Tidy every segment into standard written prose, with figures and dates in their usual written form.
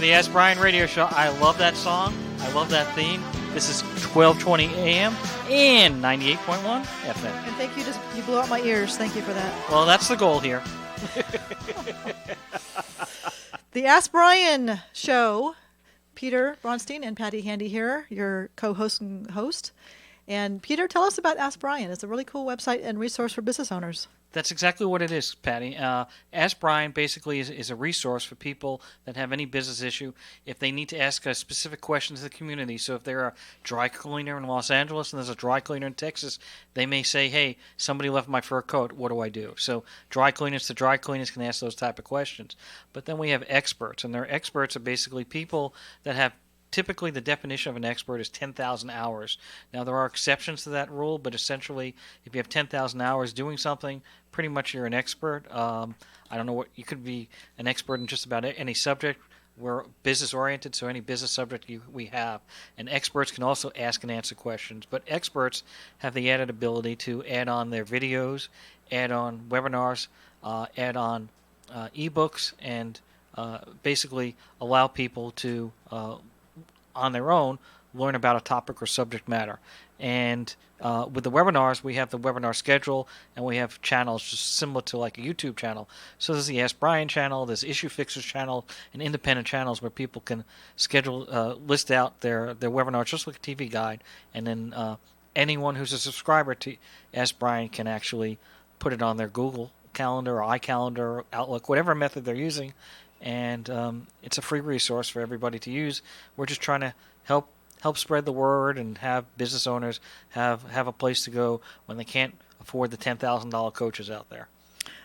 The Ask Brien Radio Show. I love that song. I love that theme. This is 1220 AM and 98.1 FM. And thank you. You blew out my ears. Thank you for that. Well, that's the goal here. The Ask Brien Show. Peter Bronstein and Patti Handy here, your co-host and host. And Peter, tell us about Ask Brien. It's a really cool website and resource for business owners. That's exactly what it is, Patti. Ask Brien basically is a resource for people that have any business issue if they need to ask a specific question to the community. So if they're a dry cleaner in Los Angeles and there's a dry cleaner in Texas, they may say, hey, somebody left my fur coat. What do I do? So dry cleaners to dry cleaners can ask those type of questions. But then we have experts, and their experts are basically people that have typically, the definition of an expert is 10,000 hours. Now, there are exceptions to that rule, but essentially, if you have 10,000 hours doing something, pretty much you're an expert. I don't know what you could be an expert in just about any subject. We're business-oriented, so any business subject we have. And experts can also ask and answer questions. But experts have the added ability to add on their videos, add on webinars, add on ebooks, and basically allow people to on their own, learn about a topic or subject matter. And with the webinars, we have the webinar schedule, and we have channels just similar to like a YouTube channel. So there's the Ask Brien channel, there's Issue Fixers channel, and independent channels where people can schedule, list out their webinars just like a TV guide, and then anyone who's a subscriber to Ask Brien can actually put it on their Google Calendar or iCalendar or Outlook, whatever method they're using. And it's a free resource for everybody to use. We're just trying to help spread the word and have business owners have a place to go when they can't afford the $10,000 coaches out there.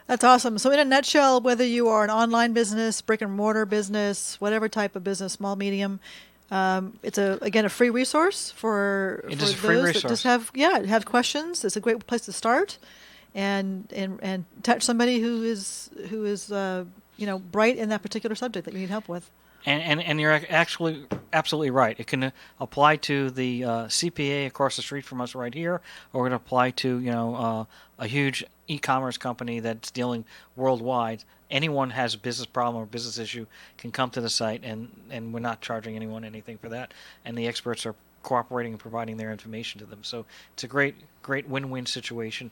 That's awesome. So in a nutshell, whether you are an online business, brick and mortar business, whatever type of business, small, medium, it's a free resource for It for is a those free that resource. just have questions. It's a great place to start and touch somebody who is bright in that particular subject that you need help with. And you're actually absolutely right. It can apply to the CPA across the street from us right here, or it can apply to a huge e-commerce company that's dealing worldwide. Anyone has a business problem or business issue can come to the site, and we're not charging anyone anything for that. And the experts are cooperating and providing their information to them. So it's a great win-win situation.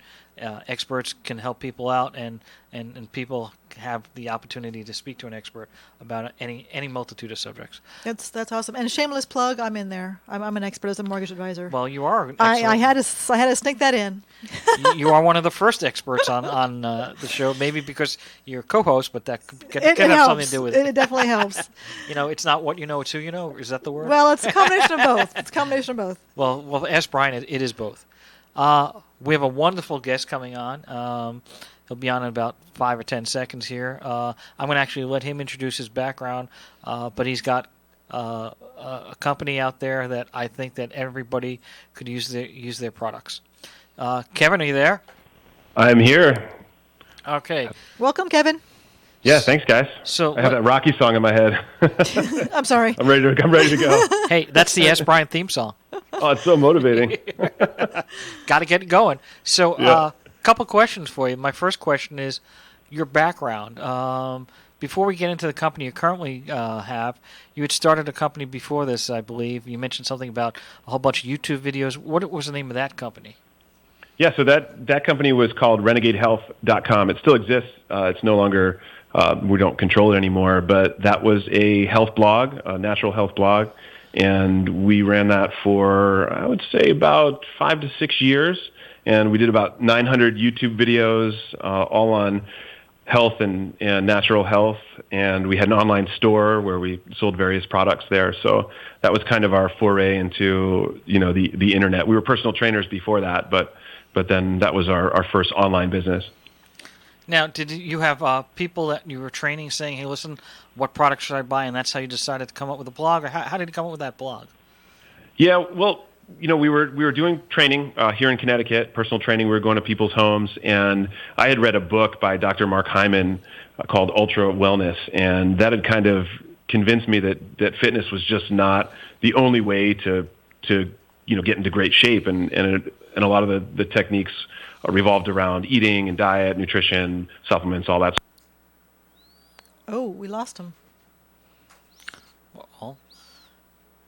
Experts can help people out, and people have the opportunity to speak to an expert about any multitude of subjects. That's awesome. And shameless plug, I'm in there. I'm an expert as a mortgage advisor. Well, you are. I had to sneak that in. You are one of the first experts on the show, maybe because you're a co-host, but that could have something to do with it. It definitely helps. It's not what you know, it's who you know. Is that the word? Well, it's a combination of both. Well, Ask Brien, it is both. We have a wonderful guest coming on. He'll be on in about 5 or 10 seconds here. I'm going to actually let him introduce his background, but he's got a company out there that I think that everybody could use their products. Kevin, are you there? I'm here. Okay. Welcome, Kevin. Yeah, thanks, guys. So I have that Rocky song in my head. I'm sorry. I'm ready to go. Hey, that's the Ask Brien theme song. Oh, it's so motivating. Got to get it going. So, Yeah. couple questions for you. My first question is your background. Before we get into the company you currently have, you had started a company before this, I believe. You mentioned something about a whole bunch of YouTube videos. What was the name of that company? Yeah, so that company was called RenegadeHealth.com. It still exists. It's no longer, we don't control it anymore, but that was a health blog, a natural health blog, and we ran that for, I would say, about 5 to 6 years, and we did about 900 YouTube videos, all on health and natural health, and we had an online store where we sold various products there. So that was kind of our foray into the internet. We were personal trainers before that, but then that was our first online business. Now, did you have people that you were training saying, hey, listen, what product should I buy? And that's how you decided to come up with a blog? Or how did you come up with that blog? Yeah, well, we were doing training here in Connecticut, personal training. We were going to people's homes, and I had read a book by Dr. Mark Hyman called Ultra Wellness, and that had kind of convinced me that fitness was just not the only way to get into great shape, and a lot of the techniques revolved around eating and diet, nutrition, supplements, all that. Oh, we lost him.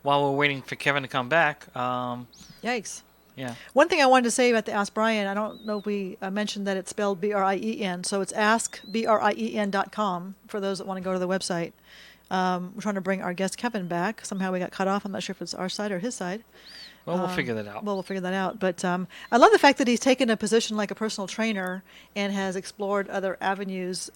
while we're waiting for Kevin to come back, Yikes. yeah. One thing I wanted to say about the Ask Brien, I don't know if we mentioned that it's spelled Brien, so it's askbrien.com for those that want to go to the website. We're trying to bring our guest Kevin back. Somehow we got cut off. I'm not sure if it's our side or his side. Well, we'll figure that out. Well, we'll figure that out. But I love the fact that he's taken a position like a personal trainer and has explored other avenues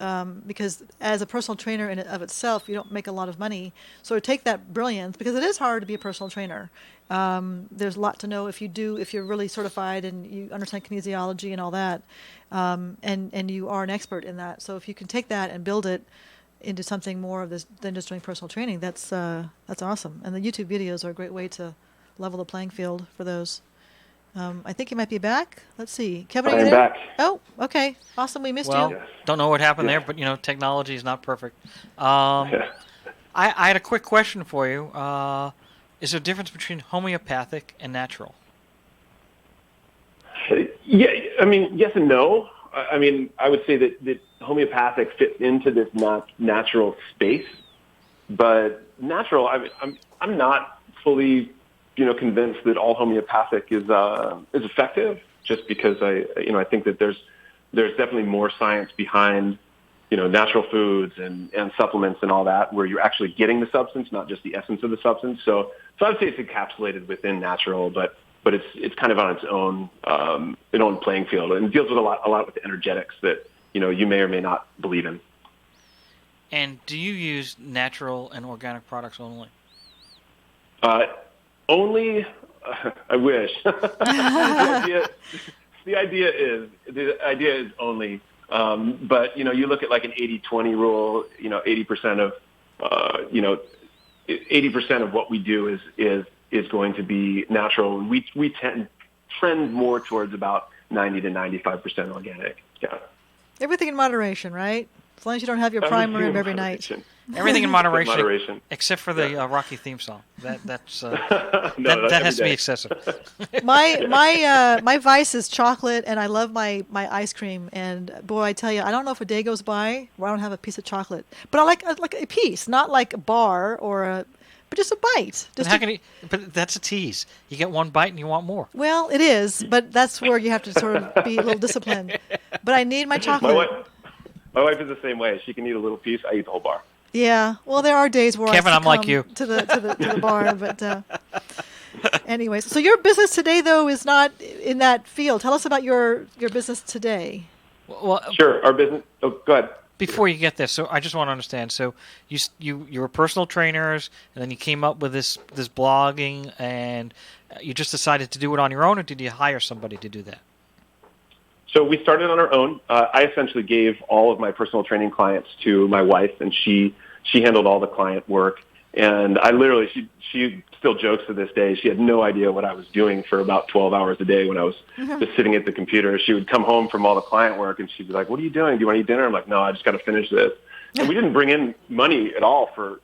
because as a personal trainer in and of itself, you don't make a lot of money. So to take that brilliance, because it is hard to be a personal trainer. There's a lot to know if you're really certified and you understand kinesiology and all that, and you are an expert in that. So if you can take that and build it into something more of this than just doing personal training, that's awesome. And the YouTube videos are a great way to level the playing field for those. I think he might be back. Let's see. Kevin, are you I'm there? back. Oh, okay. Awesome. We missed you. Don't know what happened there, but technology is not perfect. I had a quick question for you. Is there a difference between homeopathic and natural? Yeah, I mean, yes and no. I mean, I would say that homeopathic fits into this natural space, but natural, I'm not fully, convinced that all homeopathic is effective. Just because I think that there's definitely more science behind, natural foods and supplements and all that, where you're actually getting the substance, not just the essence of the substance. So I would say it's encapsulated within natural, but it's kind of on its own playing field, and it deals with a lot with the energetics that you may or may not believe in. And do you use natural and organic products only? Only, I wish. The idea is only. But you look at like an 80-20 rule. 80% of 80% of what we do is going to be natural. We trend more towards about 90 to 95% organic. Yeah. Everything in moderation, right? As long as you don't have your primer in every night. Everything in moderation, except for the Rocky theme song. That has to be excessive. My vice is chocolate, and I love my ice cream. And boy, I tell you, I don't know if a day goes by where I don't have a piece of chocolate. But I like a piece, not like a bar but just a bite. But that's a tease. You get one bite and you want more. Well, it is, but that's where you have to sort of be a little disciplined. But I need my chocolate. My wife is the same way. She can eat a little piece. I eat the whole bar. Yeah. Well, there are days where Kevin, I'm like you. to the bar, but anyways. So your business today, though, is not in that field. Tell us about your business today. Well, sure. Our business. Oh, go ahead. Before you get there, so I just want to understand. So you were personal trainers, and then you came up with this blogging, and you just decided to do it on your own, or did you hire somebody to do that? So we started on our own. I essentially gave all of my personal training clients to my wife, and she handled all the client work. And I literally, she still jokes to this day, she had no idea what I was doing for about 12 hours a day when I was just sitting at the computer. She would come home from all the client work, and she'd be like, "What are you doing? Do you want to eat dinner?" I'm like, "No, I just got to finish this." And we didn't bring in money at all for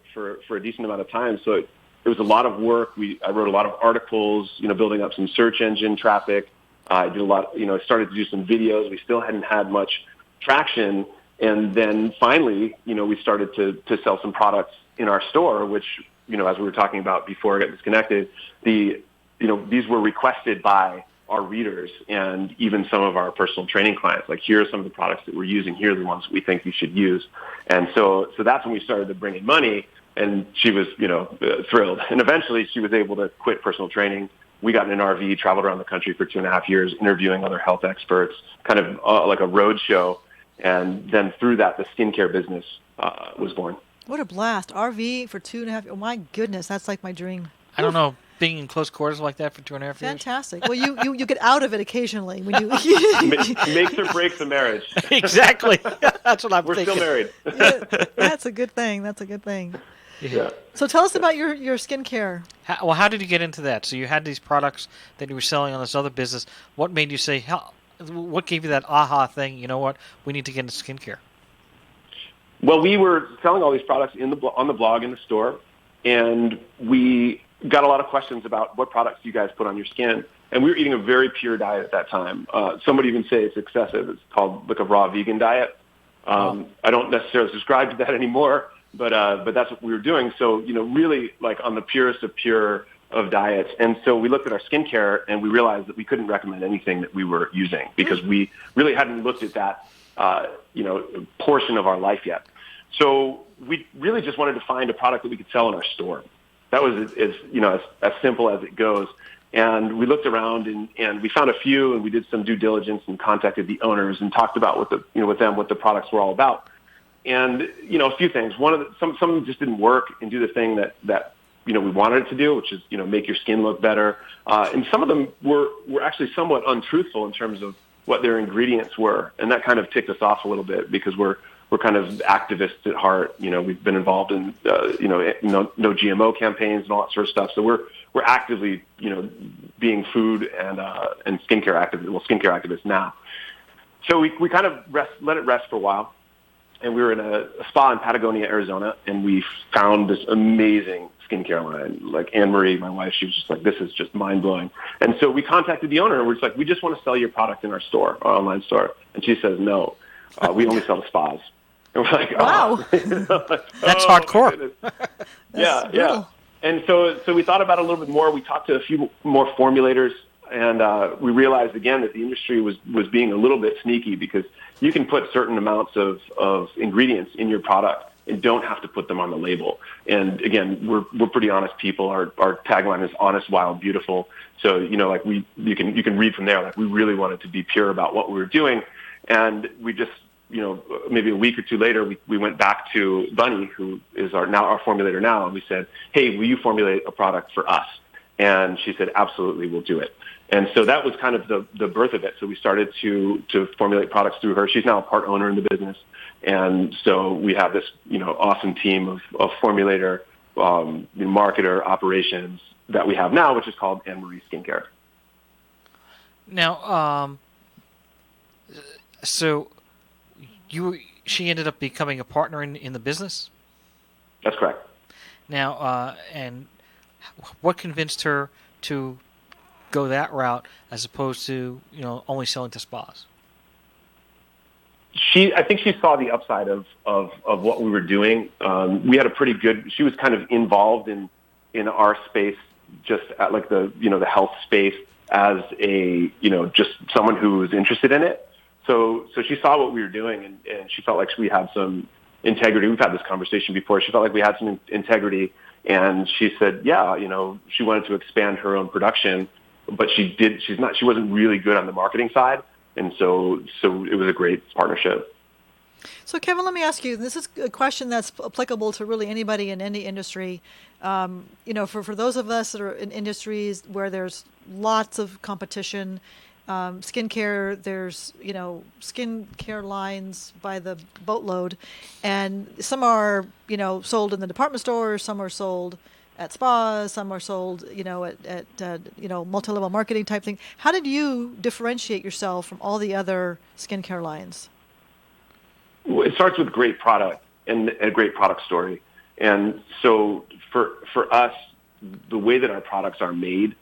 a decent amount of time. So it was a lot of work. I wrote a lot of articles, building up some search engine traffic. I did a lot, started to do some videos. We still hadn't had much traction. And then finally, we started to sell some products in our store, which, as we were talking about before I got disconnected, these were requested by our readers and even some of our personal training clients. Like, here are some of the products that we're using. Here are the ones that we think you should use. And so that's when we started to bring in money. And she was, thrilled. And eventually she was able to quit personal training. We got in an RV, traveled around the country for 2.5 years, interviewing other health experts, kind of like a road show. And then through that, the skincare business was born. What a blast. RV for 2.5. Oh, my goodness. That's like my dream. I don't know. Being in close quarters like that for 2.5 years. Fantastic. Well, you get out of it occasionally when you makes or breaks a marriage. Exactly. That's what I'm We're thinking. still married. Yeah, that's a good thing. That's a good thing. Yeah. So tell us about your skincare. How did you get into that? So you had these products that you were selling on this other business. What made you say, what gave you that aha thing, you know what, we need to get into skincare? Well, we were selling all these products on the blog in the store, and we got a lot of questions about what products do you guys put on your skin. And we were eating a very pure diet at that time. Some would even say it's excessive. It's called like a raw vegan diet. I don't necessarily subscribe to that anymore, but that's what we were doing. So, really like on the purest of pure of diets. And so we looked at our skincare and we realized that we couldn't recommend anything that we were using because we really hadn't looked at that, portion of our life yet. So we really just wanted to find a product that we could sell in our store. That was as simple as it goes. And we looked around and we found a few, and we did some due diligence and contacted the owners and talked about with them what the products were all about. And a few things. Some of them just didn't work and do the thing that we wanted it to do, which is make your skin look better. And some of them were actually somewhat untruthful in terms of what their ingredients were, and that kind of ticked us off a little bit because we're kind of activists at heart. We've been involved in no GMO campaigns and all that sort of stuff. So we're actively being food and skincare activists now. So we kind of let it rest for a while, and we were in a spa in Patagonia, Arizona, and we found this amazing skincare line. Like Anne-Marie, my wife, she was just like, this is just mind-blowing. And so we contacted the owner, and we're just like, we just want to sell your product in our store, our online store. And she says, no, we only sell to spas. And we're like, wow. That's hardcore. Yeah. And so we thought about it a little bit more. We talked to a few more formulators, and we realized again that the industry was being a little bit sneaky because you can put certain amounts of ingredients in your product and don't have to put them on the label. And again, we're pretty honest people. Our tagline is honest, wild, beautiful. So you can read from there. Like we really wanted to be pure about what we were doing, and we just maybe a week or two later, we went back to Bunny, who is our formulator now, and we said, hey, will you formulate a product for us? And she said, absolutely, we'll do it. And so that was kind of the birth of it. So we started to formulate products through her. She's now a part owner in the business. And so we have this, awesome team of formulator, marketer, operations that we have now, which is called Anne-Marie Skincare. Now, so she ended up becoming a partner in the business? That's correct. Now, and what convinced her to go that route as opposed to only selling to spas? I think she saw the upside of what we were doing. We had she was kind of involved in our space, just at like the health space as a just someone who was interested in it. So she saw what we were doing, and she felt like we had some integrity. We've had this conversation before. She felt like we had some integrity, and she said, yeah, she wanted to expand her own production, but she wasn't really good on the marketing side, and so it was a great partnership. So Kevin, let me ask you, this is a question that's applicable to really anybody in any industry. For those of us that are in industries where there's lots of competition, skincare, there's, skincare lines by the boatload, and some are, sold in the department stores, some are sold at spas, some are sold, at multi-level marketing type thing. How did you differentiate yourself from all the other skincare lines? Well, it starts with great product and a great product story. And so for us, the way that our products are made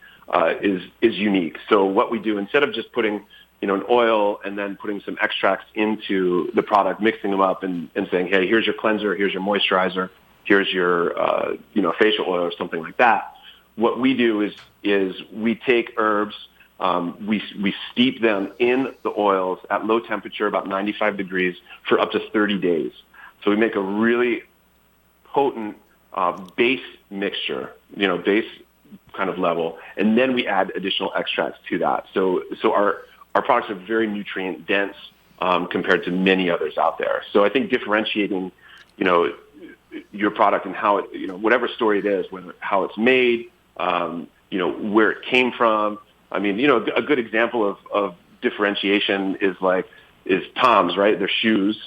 is unique. So what we do, instead of just putting an oil and then putting some extracts into the product, mixing them up and saying, hey, here's your cleanser, here's your moisturizer, here's your facial oil or something like that. What we do is we take herbs, we steep them in the oils at low temperature, about 95 degrees, for up to 30 days. So we make a really potent base mixture, base kind of level, and then we add additional extracts to that. So our products are very nutrient dense compared to many others out there. So I think differentiating, your product and how it, whatever story it is, how it's made, where it came from. I mean, a good example of differentiation is Tom's, right? Their shoes,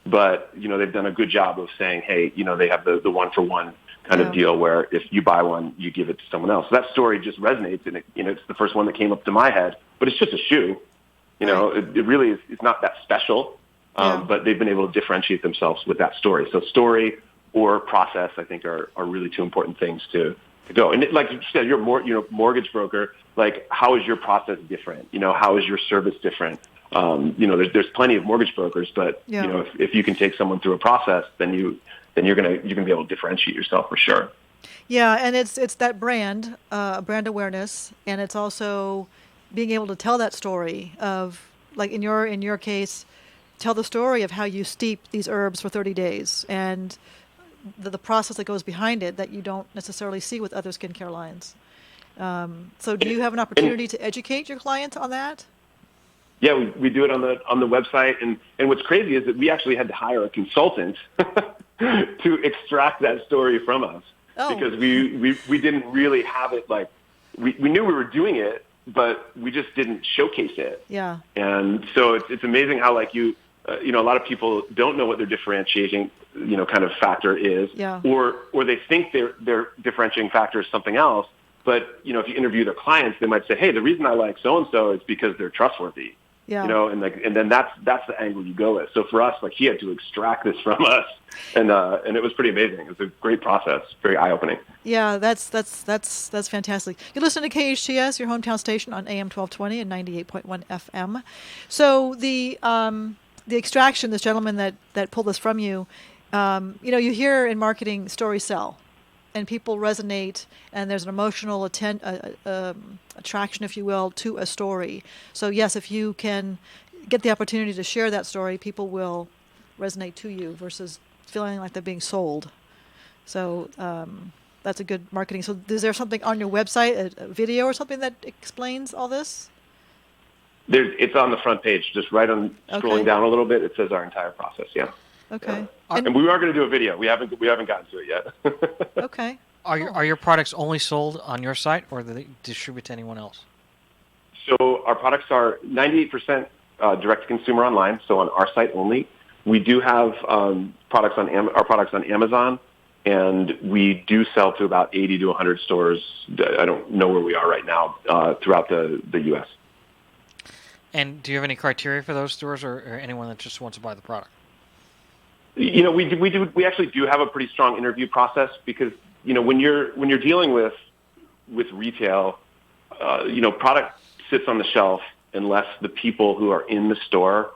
but they've done a good job of saying, hey, they have the one for one kind of deal where if you buy one, you give it to someone else. So that story just resonates, and it's the first one that came up to my head. But it's just a shoe, It really is. It's not that special, but they've been able to differentiate themselves with that story. So story or process, I think, are really two important things to go. And like you said, you're mortgage broker. Like, how is your process different? How is your service different? There's plenty of mortgage brokers, but if you can take someone through a process, then you're gonna be able to differentiate yourself for sure. Yeah, and it's that brand awareness, and it's also being able to tell that story of, like in your case, tell the story of how you steep these herbs for 30 days and the process that goes behind it that you don't necessarily see with other skincare lines. So do you have an opportunity to educate your clients on that? Yeah, we do it on the website, and what's crazy is that we actually had to hire a consultant to extract that story from us because we didn't really have it. Like we knew we were doing it, but we just didn't showcase it. Yeah. And so it's amazing how a lot of people don't know what their differentiating kind of factor is, or they think their differentiating factor is something else. But if you interview their clients, they might say, "Hey, the reason I like so and so is because they're trustworthy." Yeah. And then that's the angle you go with. So for us, he had to extract this from us, and it was pretty amazing. It was a great process, very eye opening. Yeah, that's fantastic. You listen to KHTS, your hometown station, on AM 1220 and 98.1 FM. So the extraction, this gentleman that pulled this from you, you hear in marketing stories sell. And people resonate, and there's an emotional attraction, if you will, to a story. So yes, if you can get the opportunity to share that story, people will resonate to you versus feeling like they're being sold. So that's a good marketing. So is there something on your website, a video or something that explains all this? It's on the front page, just right on scrolling down a little bit. It says our entire process. Yeah. Okay. And we are going to do a video. We haven't gotten to it yet. Okay. Are your products only sold on your site, or do they distribute to anyone else? So our products are 98% direct to consumer online, so on our site only. We do have our products on Amazon, and we do sell to about 80 to 100 stores. I don't know where we are right now throughout the U.S. And do you have any criteria for those stores, or anyone that just wants to buy the product? We actually do have a pretty strong interview process because when you're dealing with retail, product sits on the shelf unless the people who are in the store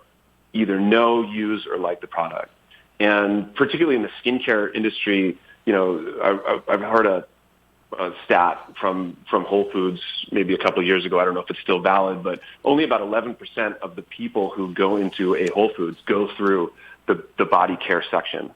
either know, use, or like the product. And particularly in the skincare industry, I've heard a stat from Whole Foods maybe a couple of years ago. I don't know if it's still valid, but only about 11% of the people who go into a Whole Foods go through the body care section,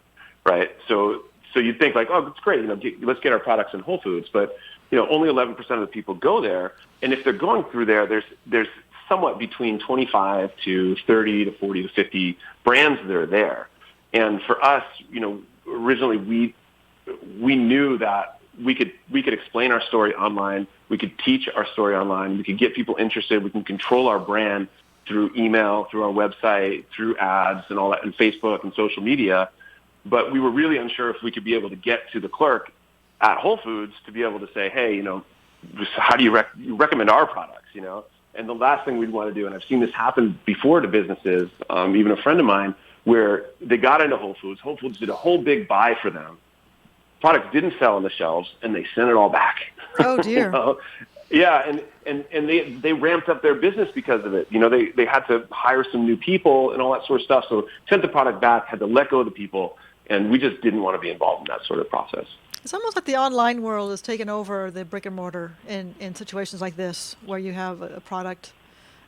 right? So you'd think it's great, let's get our products in Whole Foods, but only 11% of the people go there, and if they're going through there, there's somewhat between 25 to 30 to 40 to 50 brands that are there, and for us, originally we knew that we could explain our story online, we could teach our story online, we could get people interested, we can control our brand through email, through our website, through ads and all that, and Facebook and social media. But we were really unsure if we could be able to get to the clerk at Whole Foods to be able to say, hey, how do you recommend our products, And the last thing we'd want to do, and I've seen this happen before to businesses, even a friend of mine, where they got into Whole Foods did a whole big buy for them. Products didn't sell on the shelves, and they sent it all back. Oh, dear. Yeah, and they ramped up their business because of it. They had to hire some new people and all that sort of stuff. So sent the product back, had to let go of the people, and we just didn't want to be involved in that sort of process. It's almost like the online world has taken over the brick and mortar in situations like this, where you have a product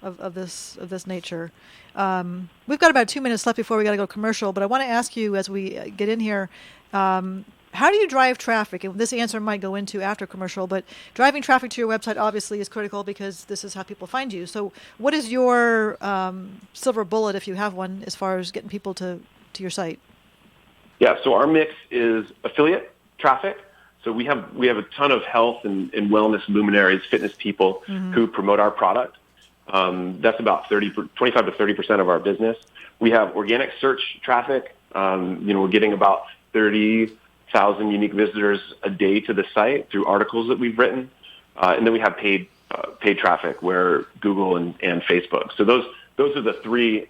of this nature. We've got about 2 minutes left before we got to go commercial, but I want to ask you as we get in here. How do you drive traffic? And this answer might go into after commercial, but driving traffic to your website obviously is critical because this is how people find you. So what is your silver bullet, if you have one, as far as getting people to your site? Yeah, so our mix is affiliate traffic. So we have a ton of health and wellness luminaries, fitness people who promote our product. That's about 25 to 30% of our business. We have organic search traffic. We're getting about 30,000 unique visitors a day to the site through articles that we've written. And then we have paid traffic, where Google and Facebook. So those are the three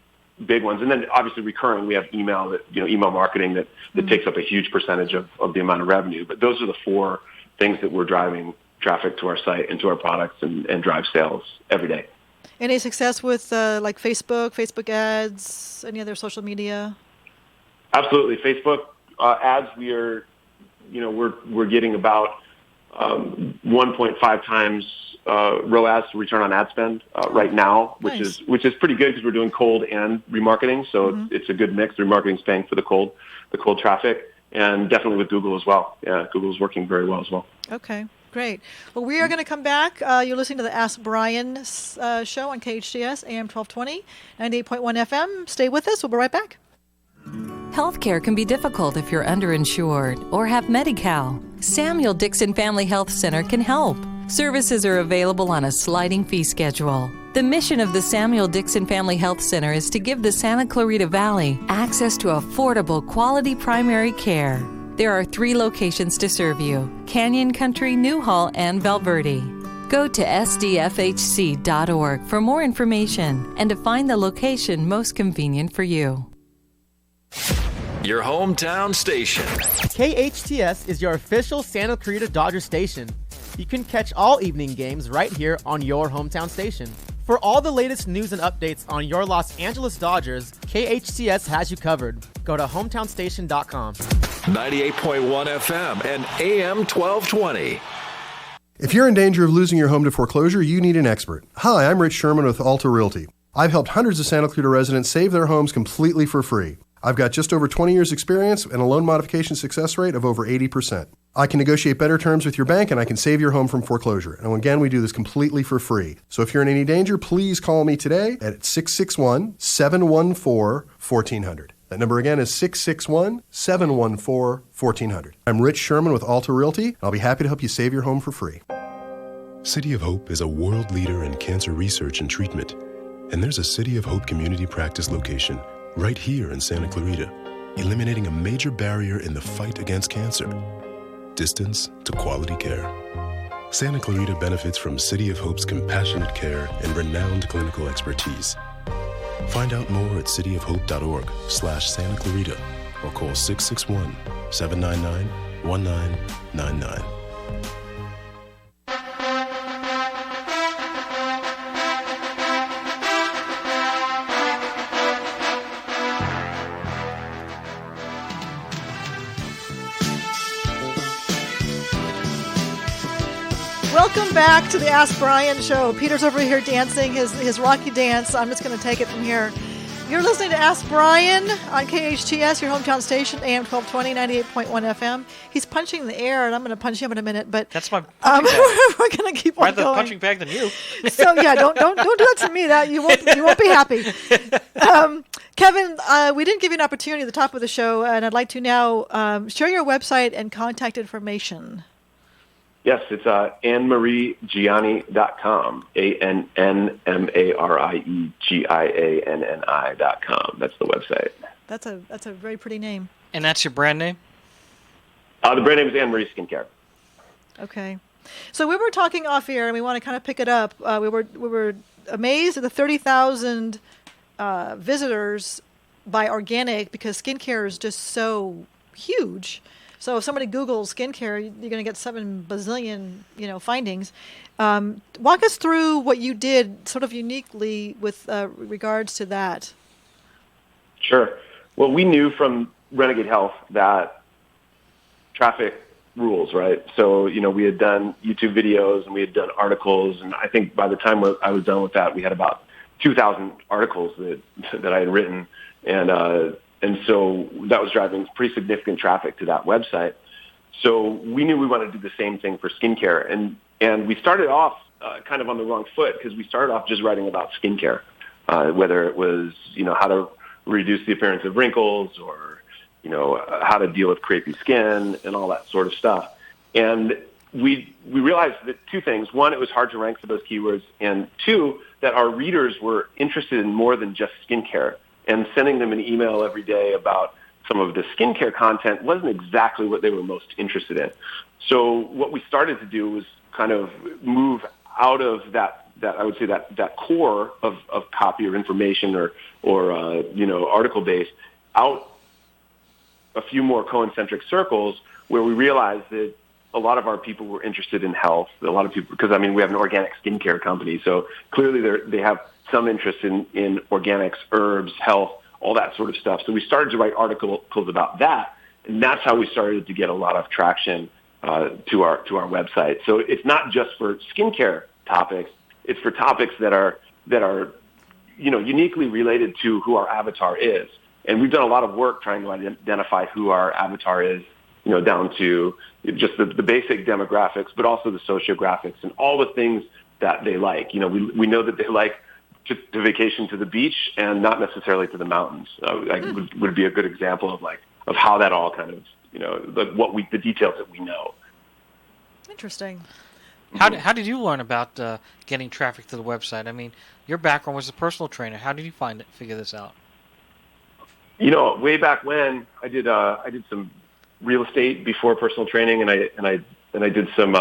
big ones. And then obviously recurring, we have email marketing that takes up a huge percentage of the amount of revenue. But those are the four things that we're driving traffic to our site and to our products and drive sales every day. Any success with like Facebook ads, any other social media? Absolutely. Facebook ads, we're getting about 1.5 times ROAS, return on ad spend, right now, which Nice. is pretty good because we're doing cold and remarketing, so it's a good mix. The remarketing's paying for the cold traffic, and definitely with Google as well. Yeah, Google's working very well as well. Okay, great. Well, we are going to come back. You're listening to the Ask Brien show on KHTS, AM 1220, 98.1 FM. Stay with us. We'll be right back. Healthcare can be difficult if you're underinsured or have Medi-Cal. Samuel Dixon Family Health Center can help. Services are available on a sliding fee schedule. The mission of the Samuel Dixon Family Health Center is to give the Santa Clarita Valley access to affordable, quality primary care. There are 3 locations to serve you: Canyon Country, Newhall, and Valverde. Go to sdfhc.org for more information and to find the location most convenient for you. Your hometown station. KHTS is your official Santa Clarita Dodger station. You can catch all evening games right here on your hometown station. For all the latest news and updates on your Los Angeles Dodgers, KHTS has you covered. Go to hometownstation.com. 98.1 FM and AM 1220. If you're in danger of losing your home to foreclosure, you need an expert. Hi, I'm Rich Sherman with Alta Realty. I've helped hundreds of Santa Clarita residents save their homes completely for free. I've got just over 20 years experience and a loan modification success rate of over 80%. I can negotiate better terms with your bank and I can save your home from foreclosure. And again, we do this completely for free. So if you're in any danger, please call me today at 661-714-1400. That number again is 661-714-1400. I'm Rich Sherman with Alta Realty, and I'll be happy to help you save your home for free. City of Hope is a world leader in cancer research and treatment. And there's a City of Hope community practice location right here in Santa Clarita, eliminating a major barrier in the fight against cancer: distance to quality care. Santa Clarita benefits from City of Hope's compassionate care and renowned clinical expertise. Find out more at cityofhope.org/Santa Clarita or call 661-799-1999. Welcome back to the Ask Brien show. Peter's over here dancing his Rocky dance. I'm just going to take it from here. You're listening to Ask Brien on KHTS, your hometown station, AM 1220, 98.1 FM. He's punching the air, and I'm going to punch him in a minute. But That's my we're going to keep on rather going. punching bag than you. So yeah, don't do that to me. That you won't be happy. Kevin, we didn't give you an opportunity at the top of the show, and I'd like to now share your website and contact information. Yes, it's AnnmarieGianni.com, AnnmarieGianni.com. That's the website. That's a very pretty name. And that's your brand name? The brand name is Ann Marie Skincare. Okay. So we were talking off air, and we want to kind of pick it up. We were amazed at the 30,000 visitors by organic, because skincare is just so huge. So if somebody Googles skincare, you're going to get 7 bazillion, findings. Walk us through what you did sort of uniquely with regards to that. Sure. Well, we knew from Renegade Health that traffic rules, right? So, we had done YouTube videos and we had done articles, and I think by the time I was done with that, we had about 2,000 articles that I had written, and so that was driving pretty significant traffic to that website. So we knew we wanted to do the same thing for skincare. And we started off kind of on the wrong foot, because we started off just writing about skincare, whether it was, how to reduce the appearance of wrinkles, or, how to deal with crepey skin and all that sort of stuff. And we realized that 2 things. 1, it was hard to rank for those keywords. And 2, that our readers were interested in more than just skincare. And sending them an email every day about some of the skincare content wasn't exactly what they were most interested in. So what we started to do was kind of move out of that I would say that core of copy or information or article base, out a few more concentric circles, where we realized that a lot of our people were interested in health. A lot of people, because I mean, we have an organic skincare company, so clearly they have some interest in organics, herbs, health, all that sort of stuff. So we started to write articles about that, and that's how we started to get a lot of traction to our website. So it's not just for skincare topics; it's for topics that are uniquely related to who our avatar is. And we've done a lot of work trying to identify who our avatar is, down to just the basic demographics, but also the sociographics and all the things that they like. We know that they like to vacation to the beach and not necessarily to the mountains. Would be a good example of how that all kind of, the details that we know. Interesting. How did you learn about getting traffic to the website? I mean, your background was a personal trainer. How did you figure this out? Way back when I did some real estate before personal training, and I did some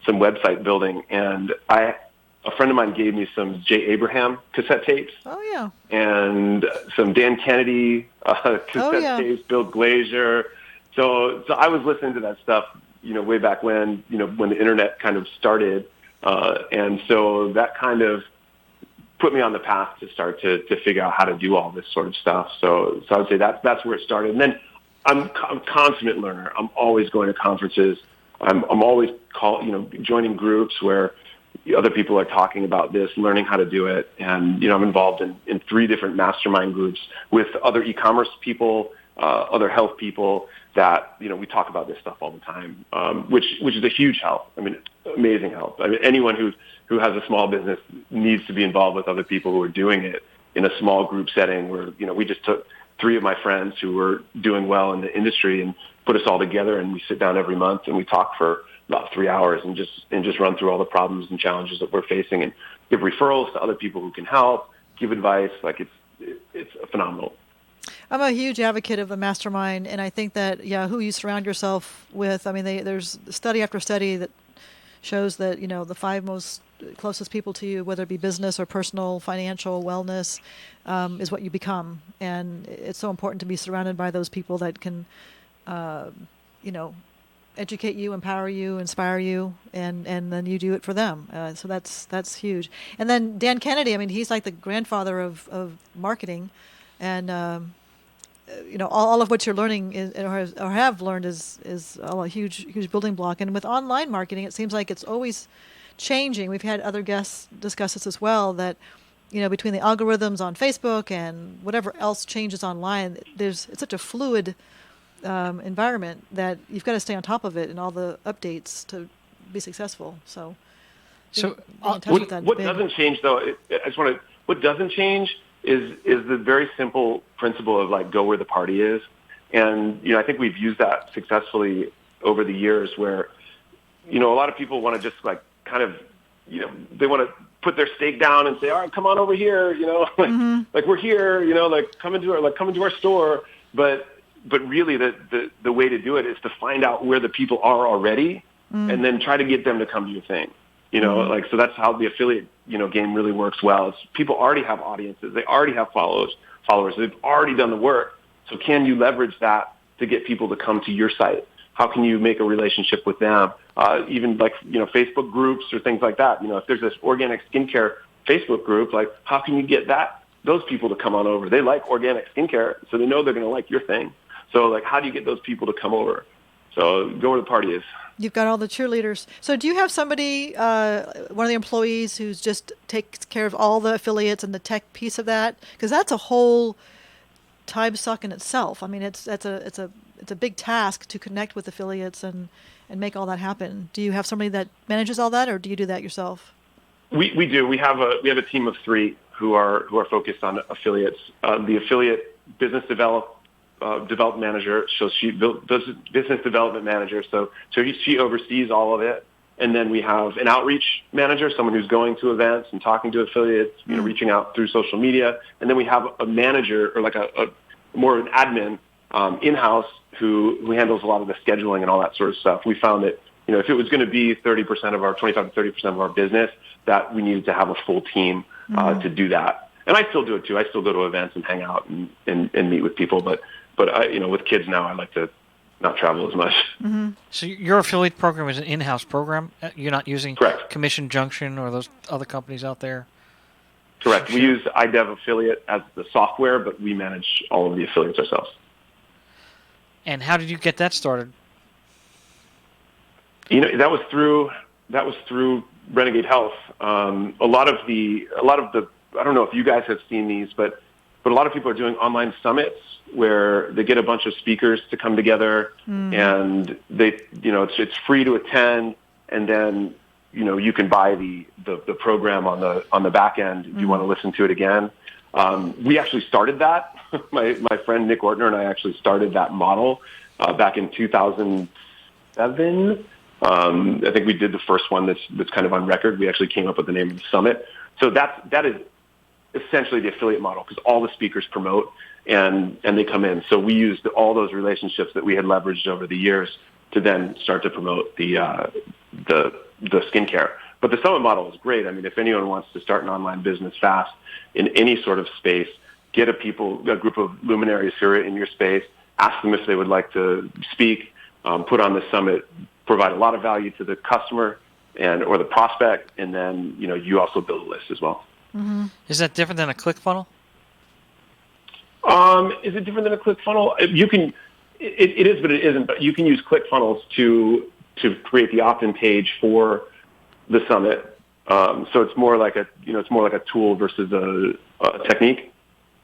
website building, and a friend of mine gave me some Jay Abraham cassette tapes. Oh yeah. And some Dan Kennedy cassette tapes, Bill Glazier. So I was listening to that stuff, way back when, when the internet kind of started, and so that kind of put me on the path to start to figure out how to do all this sort of stuff. So I would say that's where it started. And then I'm a consummate learner. I'm always going to conferences. I'm always joining groups where other people are talking about this, learning how to do it. And, I'm involved in 3 different mastermind groups with other e-commerce people, other health people that, we talk about this stuff all the time, which is a huge help. I mean, amazing help. I mean, anyone who has a small business needs to be involved with other people who are doing it in a small group setting where, we just took 3 of my friends who were doing well in the industry and put us all together, and we sit down every month and we talk for about 3 hours and just run through all the problems and challenges that we're facing and give referrals to other people who can help, give advice. Like it's phenomenal. I'm a huge advocate of a mastermind, and I think that, who you surround yourself with, I mean, there's study after study that shows that, the 5 most closest people to you, whether it be business or personal, financial, wellness, is what you become. And it's so important to be surrounded by those people that can, educate you, empower you, inspire you, and then you do it for them. So that's huge. And then Dan Kennedy, I mean, he's like the grandfather of marketing, and all of what you're learning or have learned is a huge building block. And with online marketing, it seems like it's always changing. We've had other guests discuss this as well, that between the algorithms on Facebook and whatever else changes online, it's such a fluid environment that you've got to stay on top of it and all the updates to be successful. So what doesn't change though? What doesn't change is the very simple principle of go where the party is, and I think we've used that successfully over the years. Where a lot of people want to just kind of they want to put their stake down and say, all right, come on over here, like we're here, come into our store, but really the way to do it is to find out where the people are already, and then try to get them to come to your thing. So that's how the affiliate, game really works well. It's people already have audiences. They already have followers. They've already done the work. So can you leverage that to get people to come to your site? How can you make a relationship with them? Even Facebook groups or things like that. If there's this organic skincare Facebook group, how can you get those people to come on over? They like organic skincare, so they know they're going to like your thing. So how do you get those people to come over? So go where the party is. You've got all the cheerleaders. So do you have somebody, one of the employees who's just takes care of all the affiliates and the tech piece of that? Because that's a whole time suck in itself. I mean, it's a big task to connect with affiliates and make all that happen. Do you have somebody that manages all that, or do you do that yourself? We do. We have a team of 3 who are focused on affiliates. The affiliate business development manager, so she does business development manager, so she oversees all of it. And then we have an outreach manager, someone who's going to events and talking to affiliates, reaching out through social media. And then we have a manager, or a more an admin in-house who handles a lot of the scheduling and all that sort of stuff. We found that if it was going to be 25 to 30% of our business, that we needed to have a full team to do that. And I still do it too. I still go to events and hang out and meet with people, but I, with kids now, I like to not travel as much. So your affiliate program is an in-house program? You're not using Correct. Commission Junction or those other companies out there? Correct. Sure. We use iDev Affiliate as the software, but we manage all of the affiliates ourselves. Mm-hmm. Mm-hmm. And how did you get that started? That was through Renegade Health. A lot of the I don't know if you guys have seen these, but a lot of people are doing online summits where they get a bunch of speakers to come together, and it's free to attend, and then you can buy the program on the back end if you want to listen to it again. We actually started that. My friend Nick Ortner and I actually started that model back in 2007. I think we did the first one that's kind of on record. We actually came up with the name of the summit. So that is essentially the affiliate model, because all the speakers promote and they come in. So we used all those relationships that we had leveraged over the years to then start to promote the skincare. But the summit model is great. I mean, if anyone wants to start an online business fast in any sort of space, get a group of luminaries who are in your space, ask them if they would like to speak, put on the summit, provide a lot of value to the customer or the prospect, and then you also build a list as well. Mm-hmm. Is that different than a ClickFunnels? Is it different than a ClickFunnels? It is, but it isn't. But you can use ClickFunnels to create the opt-in page for the summit. So it's more like a tool versus a technique.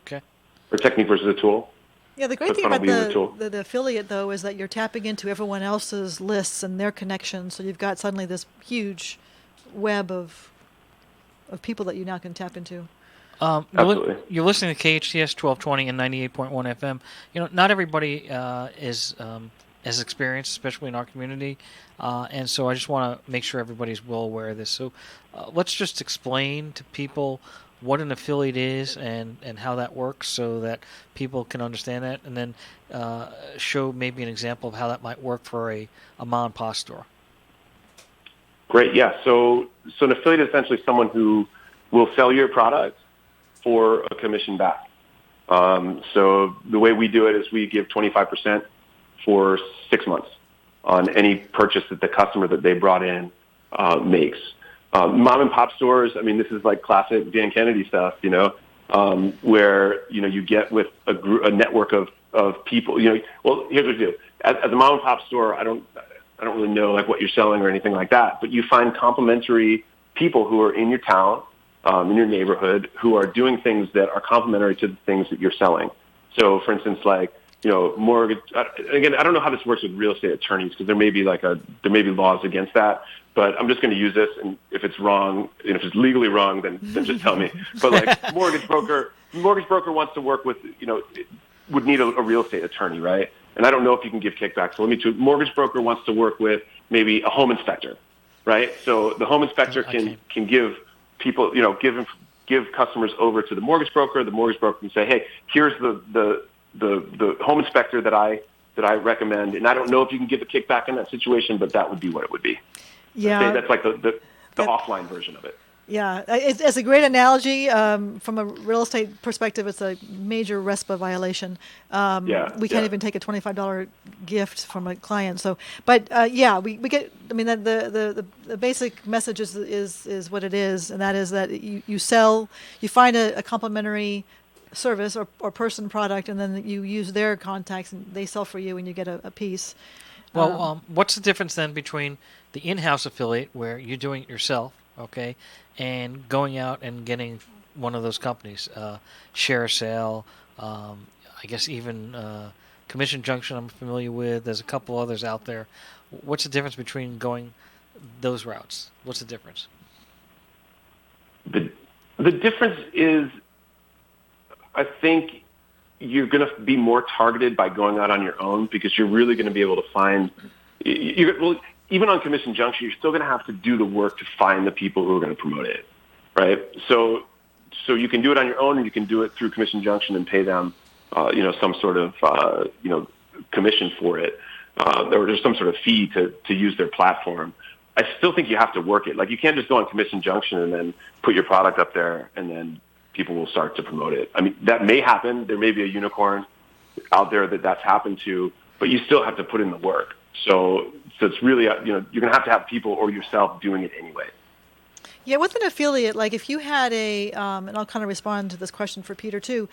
Okay. Or technique versus a tool. Yeah, the great thing ClickFunnels about being the tool. the affiliate, though, is that you're tapping into everyone else's lists and their connections. So you've got suddenly this huge web of people that you now can tap into. Absolutely. You're listening to KHTS 1220 and 98.1 FM. Not everybody is as experienced, especially in our community, and so I just want to make sure everybody's well aware of this. So let's just explain to people what an affiliate is and how that works so that people can understand that, and then show maybe an example of how that might work for a mom and pop store. Great, yeah. So an affiliate is essentially someone who will sell your product for a commission back. So the way we do it is we give 25% for 6 months on any purchase that the customer that they brought in makes. Mom and pop stores, I mean, this is like classic Dan Kennedy stuff, where, you get with a network of people, well, here's what you do. As a mom and pop store, I don't really know like what you're selling or anything like that, but you find complementary people who are in your town, in your neighborhood, who are doing things that are complementary to the things that you're selling. So, for instance, like, mortgage. Again, I don't know how this works with real estate attorneys, because there may be laws against that. But I'm just going to use this, and if it's wrong, and if it's legally wrong, then just tell me. But like mortgage broker wants to work with, would need a real estate attorney, right? And I don't know if you can give kickbacks. So mortgage broker wants to work with maybe a home inspector, right? So the home inspector can give people, give customers over to the mortgage broker. The mortgage broker can say, hey, here's the home inspector that I recommend, and I don't know if you can give a kickback in that situation, but that would be what it would be. Yeah, that's like the offline version of it. Yeah, it's a great analogy. From a real estate perspective, it's a major RESPA violation. We can't even take a $25 gift from a client. So, but we get. I mean, the basic message is what it is, and that is that you find a complementary service or person product, and then you use their contacts, and they sell for you, and you get a piece. Well, what's the difference then between the in-house affiliate, where you're doing it yourself, okay, and going out and getting one of those companies, Share Sale, I guess even Commission Junction I'm familiar with. There's a couple others out there. What's the difference between going those routes? What's the difference? The difference is, I think you're going to be more targeted by going out on your own, because you're really going to be able to find even on Commission Junction, you're still going to have to do the work to find the people who are going to promote it, right? So you can do it on your own, and you can do it through Commission Junction and pay them, some sort of, commission for it, or there's some sort of fee to use their platform. I still think you have to work it. Like, you can't just go on Commission Junction and then put your product up there and then people will start to promote it. I mean, that may happen. There may be a unicorn out there that's happened to, but you still have to put in the work. So it's really, you're going to have people or yourself doing it anyway. Yeah, with an affiliate, like if you had and I'll kind of respond to this question for Peter too.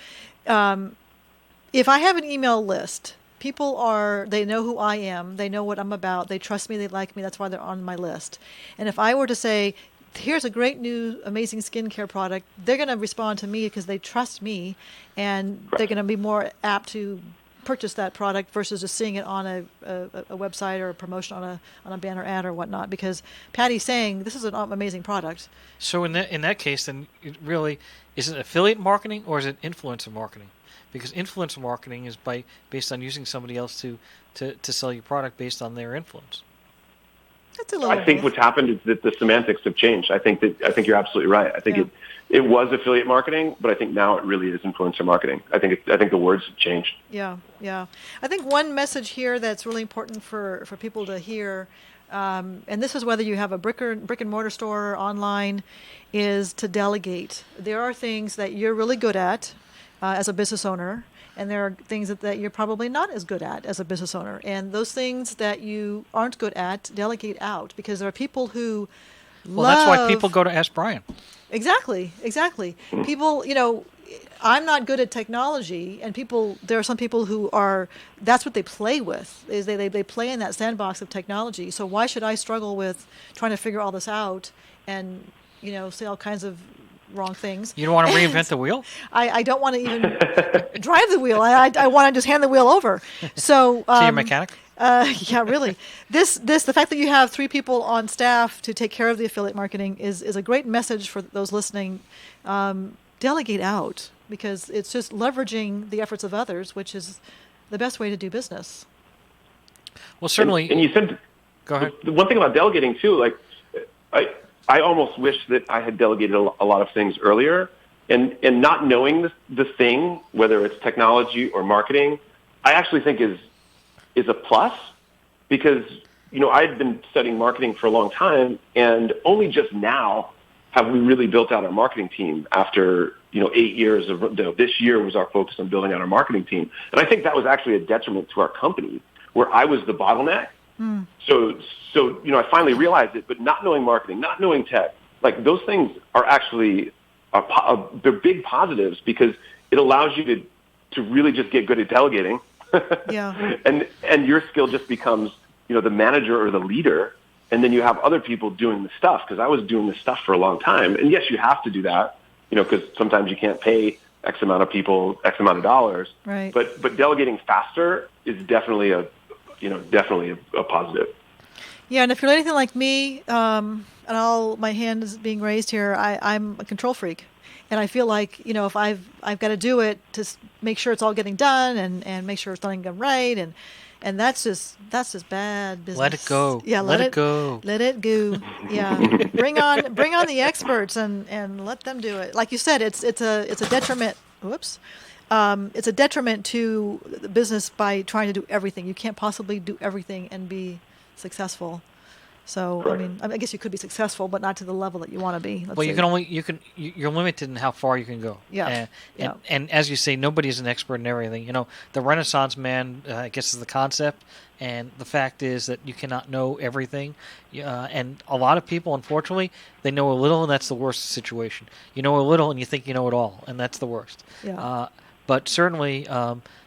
If I have an email list, they know who I am, they know what I'm about, they trust me, they like me, that's why they're on my list. And if I were to say, here's a great new amazing skincare product, they're going to respond to me because they trust me, and they're going to be more apt to purchase that product versus just seeing it on a website or a promotion on a banner ad or whatnot. Because Patty's saying this is an amazing product. So in that case, then it really is it affiliate marketing or is it influencer marketing? Because influencer marketing is based on using somebody else to sell your product based on their influence. I think what's happened is that the semantics have changed. I think you're absolutely right. I think it was affiliate marketing, but I think now it really is influencer marketing. I think the words have changed. Yeah. I think one message here that's really important for people to hear, and this is whether you have a brick and mortar store or online, is to delegate. There are things that you're really good at as a business owner, and there are things that you're probably not as good at as a business owner. And those things that you aren't good at, delegate out, because there are people who that's why people go to Ask Brien. Exactly. People, I'm not good at technology, and there are some people who are, that's what they play with, is they play in that sandbox of technology. So why should I struggle with trying to figure all this out and, say all kinds of wrong things? You don't want to reinvent the wheel? I don't want to even drive the wheel. I want to just hand the wheel over. So you're a mechanic? Yeah, really. The fact that you have 3 people on staff to take care of the affiliate marketing is a great message for those listening. Delegate out, because it's just leveraging the efforts of others, which is the best way to do business. Well, certainly. And you said, go ahead. The one thing about delegating too, like I almost wish that I had delegated a lot of things earlier, and not knowing the thing, whether it's technology or marketing, I actually think is a plus, because I'd been studying marketing for a long time, and only just now have we really built out our marketing team after 8 years of this year was our focus on building out our marketing team. And I think that was actually a detriment to our company, where I was the bottleneck. So I finally realized it, but not knowing marketing, not knowing tech, like those things are actually they're big positives, because it allows you to really just get good at delegating. Yeah. And your skill just becomes, the manager or the leader, and then you have other people doing the stuff, because I was doing this stuff for a long time. And yes, you have to do that, because sometimes you can't pay X amount of people X amount of dollars. Right. But delegating faster is definitely a positive. Yeah, and if you're anything like me, and my hand is being raised here, I'm a control freak. And I feel like, if I've got to do it to make sure it's all getting done and make sure it's done right, and that's just bad business. Let it go. Yeah, let it go. Let it go. Yeah, bring on the experts and let them do it. Like you said, it's a detriment. Whoops. It's a detriment to the business by trying to do everything. You can't possibly do everything and be successful. So, right. I guess you could be successful, but not to the level that you want to be. Well, you're limited in how far you can go. Yeah. And as you say, nobody's an expert in everything. The Renaissance man, I guess, is the concept, and the fact is that you cannot know everything. And a lot of people, unfortunately, they know a little, and that's the worst situation. You know a little, and you think you know it all, and that's the worst. Yeah. But certainly,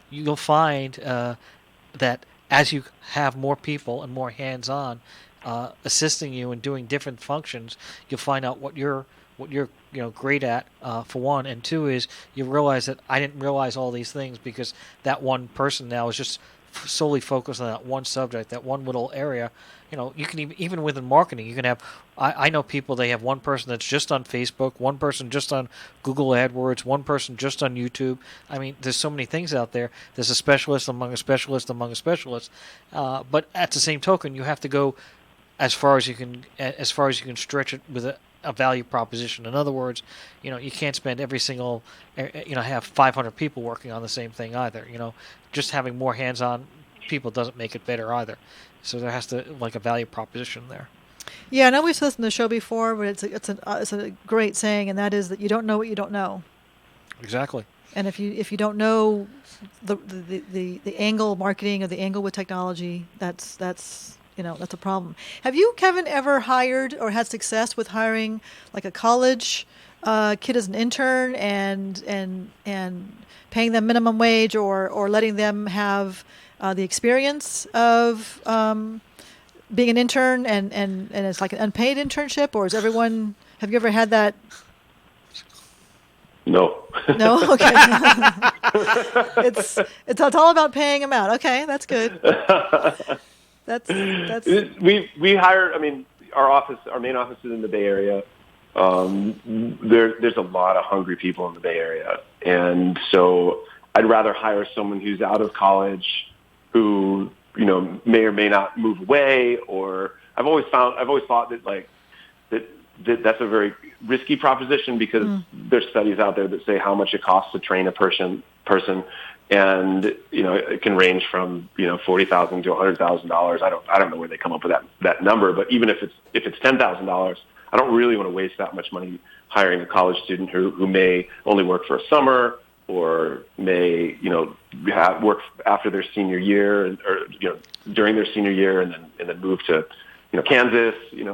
you'll find that as you have more people and more hands-on assisting you in doing different functions, you'll find out what you're great at, for one, and two is you realize that I didn't realize all these things because that one person now is just solely focused on that one subject, that one little area. You can even within marketing, you can have. I know people, they have one person that's just on Facebook, one person just on Google AdWords, one person just on YouTube. I mean, there's so many things out there. There's a specialist among a specialist among a specialist. But at the same token, you have to go as far as you can stretch it with a value proposition. In other words, you can't spend every single, have 500 people working on the same thing either. Just having more hands-on people doesn't make it better either. So there has to a value proposition there. Yeah, I know we've said this in the show before, but it's a great saying, and that is that you don't know what you don't know. Exactly. And if you don't know the angle marketing or the angle with technology, that's a problem. Have you, Kevin, ever hired or had success with hiring like a college kid as an intern and paying them minimum wage or letting them have the experience of being an intern and it's like an unpaid internship, or is everyone? Have you ever had that? No. No. Okay. it's all about paying them out. Okay, that's good. That's. We hire. I mean, our main office is in the Bay Area. There's a lot of hungry people in the Bay Area, and so I'd rather hire someone who's out of college, who may or may not move away. Or I've always thought that that's a very risky proposition, because there's studies out there that say how much it costs to train a person, and it can range from $40,000 to $100,000. I don't know where they come up with that number, but even if it's $10,000, I don't really want to waste that much money hiring a college student who may only work for a summer, or may work after their senior year, or during their senior year, and then move to Kansas. It's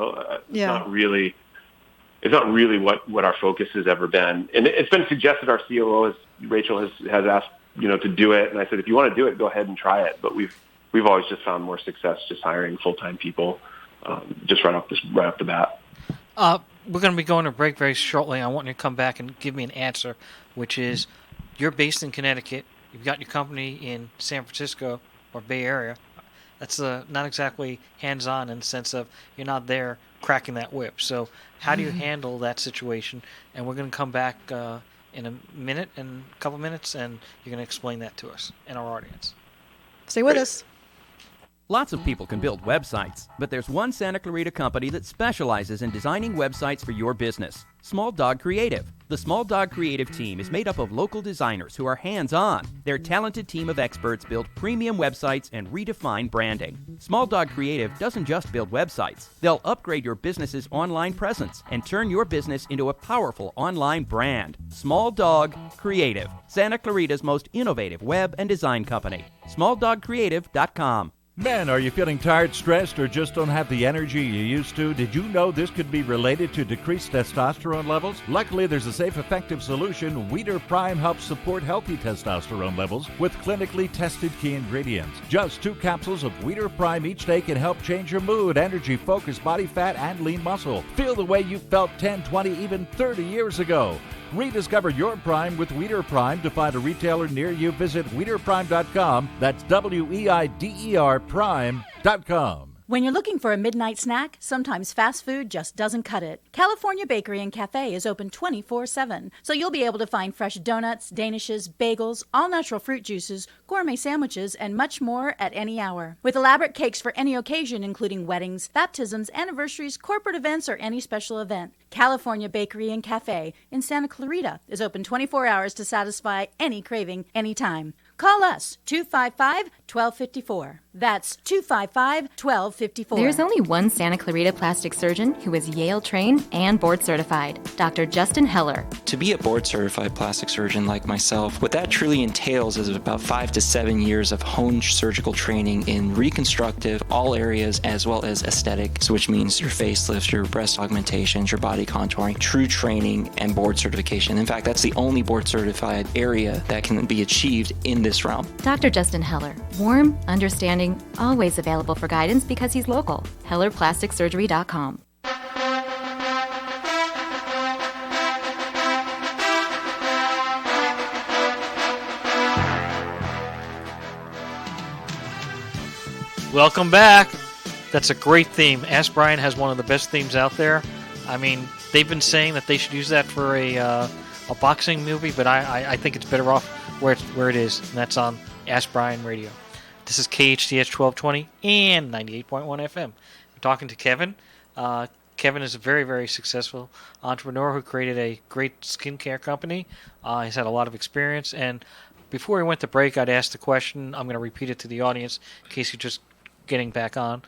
not really what our focus has ever been. And it's been suggested. Our COO, Rachel, has asked to do it, and I said, if you want to do it, go ahead and try it. But we've always just found more success just hiring full-time people, just right off the bat. We're going to be going to break very shortly. I want you to come back and give me an answer, which is, you're based in Connecticut. You've got your company in San Francisco or Bay Area. That's not exactly hands-on in the sense of you're not there cracking that whip. So how do you handle that situation? And we're going to come back in a couple minutes, and you're going to explain that to us and our audience. Stay with us. Lots of people can build websites, but there's one Santa Clarita company that specializes in designing websites for your business. Small Dog Creative. The Small Dog Creative team is made up of local designers who are hands-on. Their talented team of experts build premium websites and redefine branding. Small Dog Creative doesn't just build websites. They'll upgrade your business's online presence and turn your business into a powerful online brand. Small Dog Creative, Santa Clarita's most innovative web and design company. SmallDogCreative.com. Men, are you feeling tired, stressed, or just don't have the energy you used to? Did you know this could be related to decreased testosterone levels? Luckily, there's a safe, effective solution. Weeder Prime helps support healthy testosterone levels with clinically tested key ingredients. Just 2 capsules of Weeder Prime each day can help change your mood, energy, focus, body fat, and lean muscle. Feel the way you felt 10, 20, even 30 years ago. Rediscover your Prime with Weeder Prime. To find a retailer near you, visit WeederPrime.com. That's WEIDER Prime.com. When you're looking for a midnight snack, sometimes fast food just doesn't cut it. California Bakery and Cafe is open 24/7, so you'll be able to find fresh donuts, danishes, bagels, all-natural fruit juices, gourmet sandwiches, and much more at any hour. With elaborate cakes for any occasion, including weddings, baptisms, anniversaries, corporate events, or any special event. California Bakery and Cafe in Santa Clarita is open 24 hours to satisfy any craving, anytime. Call us, 255-1254. That's 255-1254. There's only one Santa Clarita plastic surgeon who is Yale trained and board certified, Dr. Justin Heller. To be a board certified plastic surgeon like myself, what that truly entails is about 5 to 7 years of honed surgical training in reconstructive, all areas, as well as aesthetic, so which means your facelifts, your breast augmentations, your body contouring, true training, and board certification. In fact, that's the only board certified area that can be achieved in this realm. Dr. Justin Heller, warm, understanding, always available for guidance because he's local. HellerPlasticSurgery.com. Welcome back. That's a great theme. Ask Brien has one of the best themes out there. I mean, they've been saying that they should use that for a boxing movie, but I think it's better off where it is, and that's on Ask Brien Radio. This is KHTS 1220 and 98.1 FM. I'm talking to Kevin. Kevin is a very, very successful entrepreneur who created a great skincare company. He's had a lot of experience, and before we went to break, I'd asked the question. I'm going to repeat it to the audience in case you're just getting back on.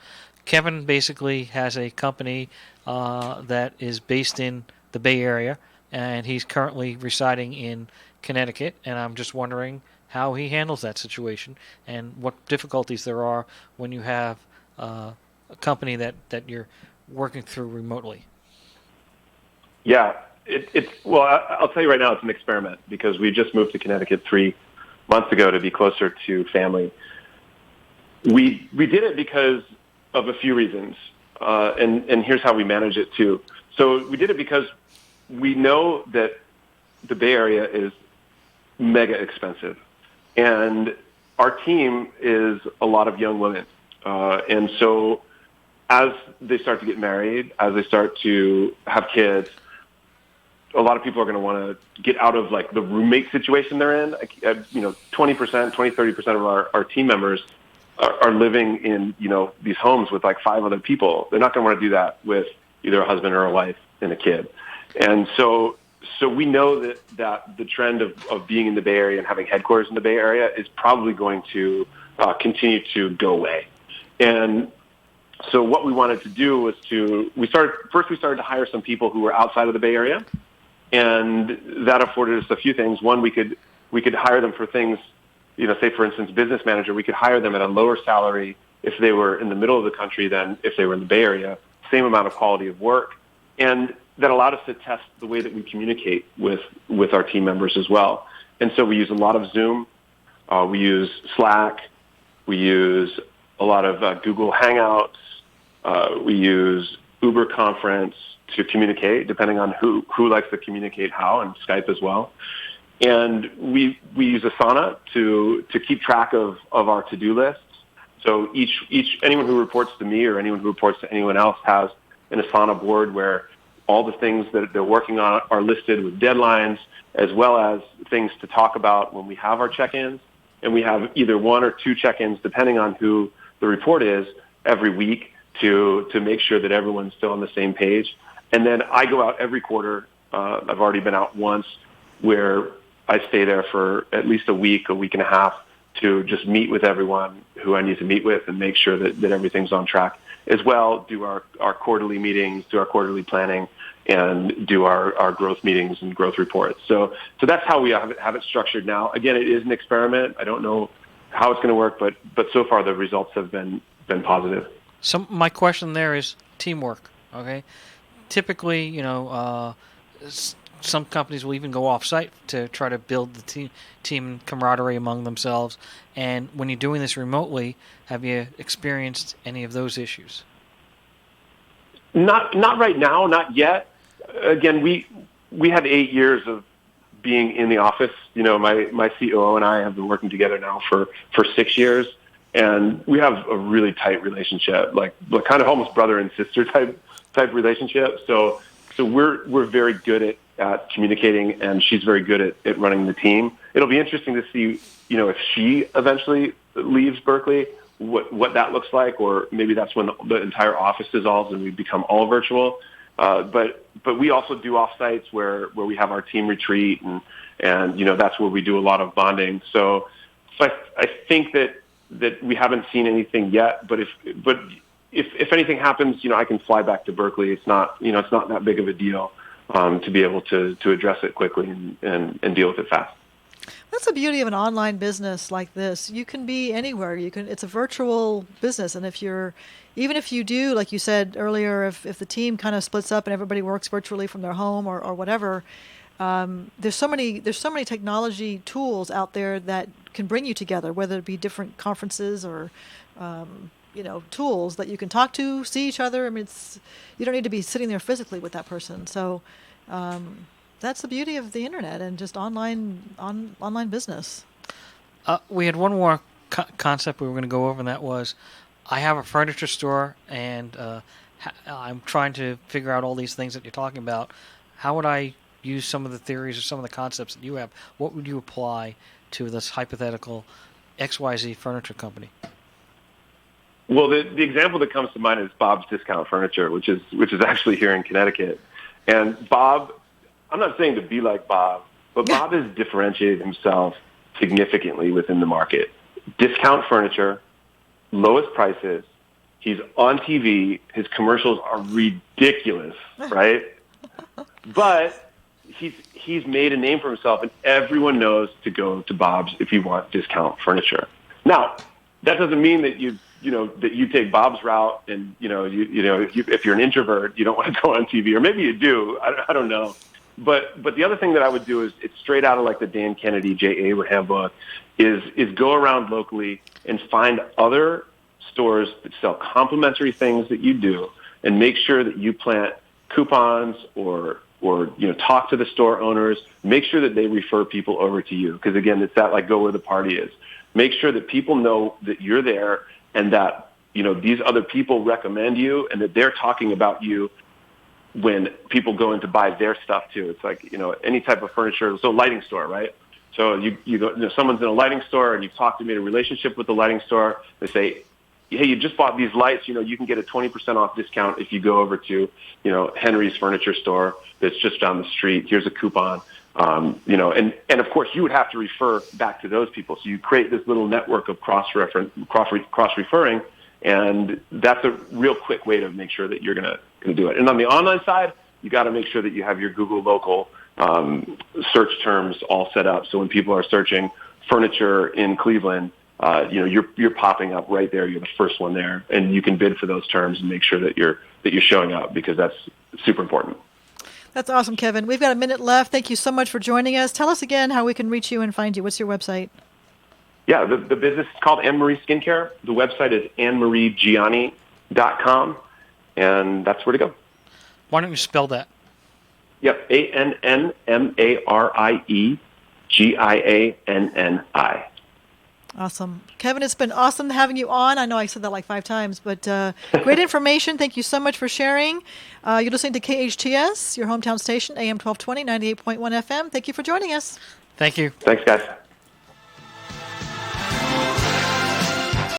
Kevin basically has a company that is based in the Bay Area, and he's currently residing in Connecticut, and I'm just wondering how he handles that situation and what difficulties there are when you have a company that you're working through remotely. Yeah, well, I'll tell you right now, it's an experiment because we just moved to Connecticut 3 months ago to be closer to family. We did it because of a few reasons, and here's how we manage it too. So we did it because we know that the Bay Area is mega expensive, and our team is a lot of young women, and so as they start to get married, as they start to have kids, a lot of people are going to want to get out of like the roommate situation they're in. 20%, 30% of our team members are living in, these homes with like 5 other people. They're not going to want to do that with either a husband or a wife and a kid. And so we know that the trend of being in the Bay Area and having headquarters in the Bay Area is probably going to continue to go away. And so what we wanted to do was we started to hire some people who were outside of the Bay Area. And that afforded us a few things. One, we could hire them for things, say for instance, business manager. We could hire them at a lower salary if they were in the middle of the country than if they were in the Bay Area. Same amount of quality of work, and that allowed us to test the way that we communicate with our team members as well. And so we use a lot of Zoom, we use Slack, we use a lot of Google Hangouts, we use Uber Conference to communicate, depending on who likes to communicate how, and Skype as well. And we use Asana to keep track of our to-do lists. So anyone who reports to me or anyone who reports to anyone else has an Asana board where all the things that they're working on are listed with deadlines, as well as things to talk about when we have our check-ins. And we have either 1 or 2 check-ins, depending on who the report is, every week to make sure that everyone's still on the same page. And then I go out every quarter. I've already been out once where I stay there for at least a week and a half to just meet with everyone who I need to meet with and make sure that everything's on track. As well, do our quarterly meetings, do our quarterly planning, and do our growth meetings and growth reports. So that's how we have it structured now. Again, it is an experiment. I don't know how it's going to work, but so far the results have been positive. So my question there is teamwork, okay? Typically, some companies will even go off-site to try to build the team camaraderie among themselves. And when you're doing this remotely, have you experienced any of those issues? Not right now, not yet. Again, we had 8 years of being in the office. My COO and I have been working together now for 6 years, and we have a really tight relationship, like kind of almost brother and sister type relationship. So we're very good at communicating, and she's very good at running the team. It'll be interesting to see, if she eventually leaves Berkeley, what that looks like, or maybe that's when the entire office dissolves and we become all virtual. But we also do offsites where we have our team retreat, and that's where we do a lot of bonding. So I think that we haven't seen anything yet, but if anything happens, I can fly back to Berkeley. It's not that big of a deal to be able to address it quickly and deal with it fast. That's the beauty of an online business like this. You can be anywhere. It's a virtual business, and even if you do, like you said earlier, if the team kind of splits up and everybody works virtually from their home or whatever, there's so many technology tools out there that can bring you together, whether it be different conferences or tools that you can talk to, see each other. I mean, you don't need to be sitting there physically with that person. So that's the beauty of the internet and just online business. We had one more concept we were going to go over, and that was, I have a furniture store, and I'm trying to figure out all these things that you're talking about. How would I use some of the theories or some of the concepts that you have? What would you apply to this hypothetical XYZ furniture company? Well, the example that comes to mind is Bob's Discount Furniture, which is actually here in Connecticut. And Bob, I'm not saying to be like Bob, but Bob has differentiated himself significantly within the market. Discount furniture, lowest prices. He's on TV. His commercials are ridiculous, right? But he's made a name for himself, and everyone knows to go to Bob's if you want discount furniture. Now, that doesn't mean that you take Bob's route, and if you're an introvert, you don't want to go on TV, or maybe you do. I don't know. But the other thing that I would do is, it's straight out of like the Dan Kennedy J. Abraham book, is go around locally and find other stores that sell complimentary things that you do, and make sure that you plant coupons or talk to the store owners. Make sure that they refer people over to you, because again, it's that like go where the party is. Make sure that people know that you're there, and that these other people recommend you, and that they're talking about you when people go in to buy their stuff too. It's like any type of furniture. So lighting store, right? So you go, someone's in a lighting store, and you've talked to, made a relationship with the lighting store. They say, hey, you just bought these lights. You can get a 20% off discount if you go over to Henry's furniture store that's just down the street. Here's a coupon. And of course you would have to refer back to those people. So you create this little network of cross referring, and that's a real quick way to make sure that you're going to do it. And on the online side, you got to make sure that you have your Google local search terms all set up. So when people are searching furniture in Cleveland, you're popping up right there. You're the first one there, and you can bid for those terms and make sure that you're showing up, because that's super important. That's awesome, Kevin. We've got a minute left. Thank you so much for joining us. Tell us again how we can reach you and find you. What's your website? Yeah, the business is called Anne Marie Skincare. The website is AnneMarieGianni.com, and that's where to go. Why don't you spell that? Yep, AnneMarieGianni. Awesome. Kevin, it's been awesome having you on. I know I said that like 5 times, but great information. Thank you so much for sharing. You're listening to KHTS, your hometown station, AM 1220, 98.1 FM. Thank you for joining us. Thank you. Thanks, guys.